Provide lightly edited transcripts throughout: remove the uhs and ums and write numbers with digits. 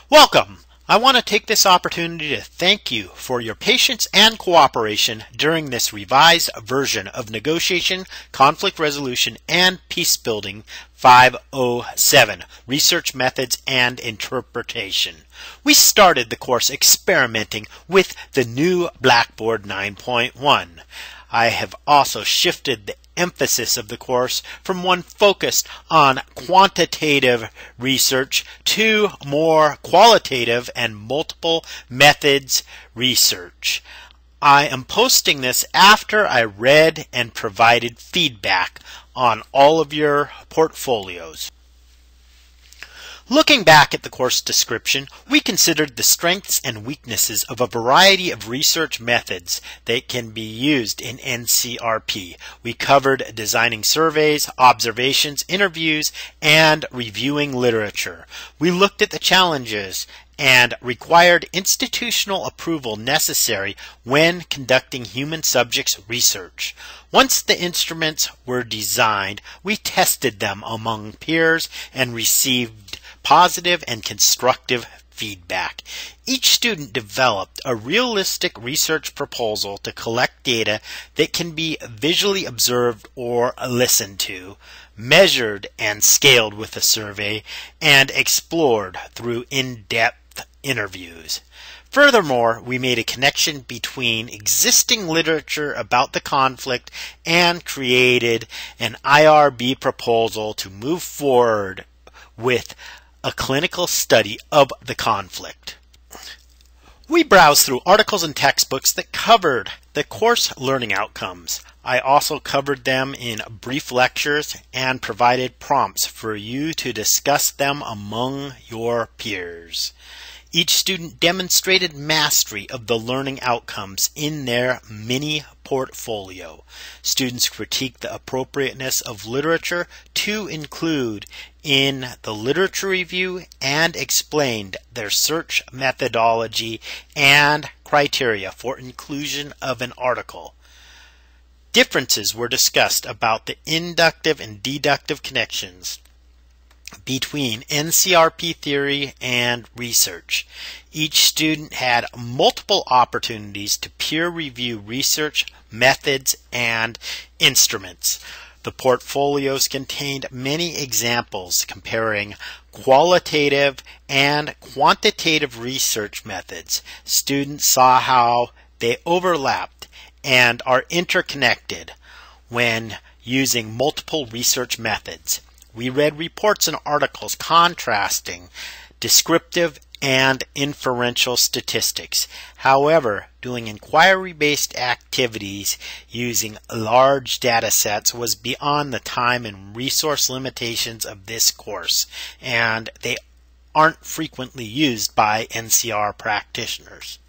Welcome! I want to take this opportunity to thank you for your patience and cooperation during this revised version of Negotiation, Conflict Resolution, and Peace Building 507, Research Methods and Interpretation. We started the course experimenting with the new Blackboard 9.1. I have also shifted the emphasis of the course from one focused on quantitative research to more qualitative and multiple methods research. I am posting this after I read and provided feedback on all of your portfolios. Looking back at the course description, we considered the strengths and weaknesses of a variety of research methods that can be used in NCRP. We covered designing surveys, observations, interviews, and reviewing literature. We looked at the challenges and required institutional approval necessary when conducting human subjects research. Once the instruments were designed, we tested them among peers and received positive and constructive feedback. Each student developed a realistic research proposal to collect data that can be visually observed or listened to, measured and scaled with a survey, and explored through in-depth interviews. Furthermore, we made a connection between existing literature about the conflict and created an IRB proposal to move forward with a clinical study of the conflict. We browsed through articles and textbooks that covered the course learning outcomes. I also covered them in brief lectures and provided prompts for you to discuss them among your peers. Each student demonstrated mastery of the learning outcomes in their mini portfolio. Students critiqued the appropriateness of literature to include in the literature review and explained their search methodology and criteria for inclusion of an article. Differences were discussed about the inductive and deductive connections between NCRP theory and research. Each student had multiple opportunities to peer review research methods and instruments. The portfolios contained many examples comparing qualitative and quantitative research methods. Students saw how they overlapped and are interconnected when using multiple research methods. We read reports and articles contrasting descriptive and inferential statistics. However, doing inquiry-based activities using large data sets was beyond the time and resource limitations of this course, and they aren't frequently used by NCR practitioners.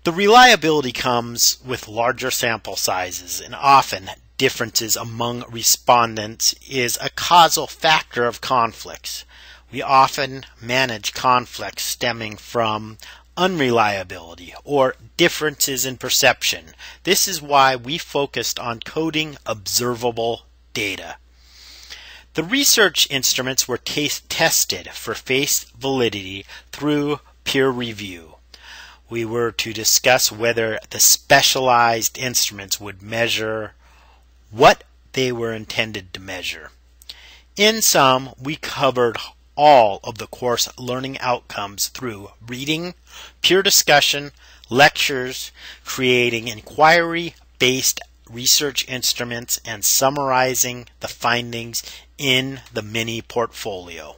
The reliability comes with larger sample sizes, and often differences among respondents is a causal factor of conflicts. We often manage conflicts stemming from unreliability or differences in perception. This is why we focused on coding observable data. The research instruments were tested for face validity through peer review. We were to discuss whether the specialized instruments would measure what they were intended to measure. In sum, we covered all of the course learning outcomes through reading, peer discussion, lectures, creating inquiry-based research instruments, and summarizing the findings in the mini portfolio.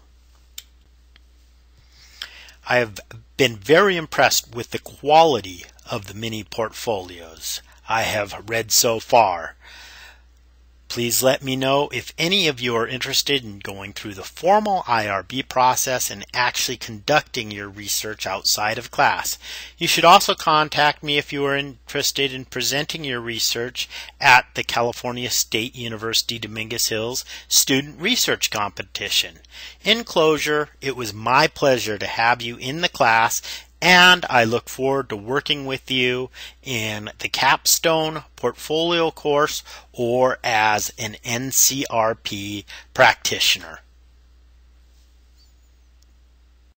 I have been very impressed with the quality of the mini portfolios I have read so far. Please let me know if any of you are interested in going through the formal IRB process and actually conducting your research outside of class. You should also contact me if you are interested in presenting your research at the California State University Dominguez Hills Student Research Competition. In closure, it was my pleasure to have you in the class, and I look forward to working with you in the capstone portfolio course or as an NCRP practitioner.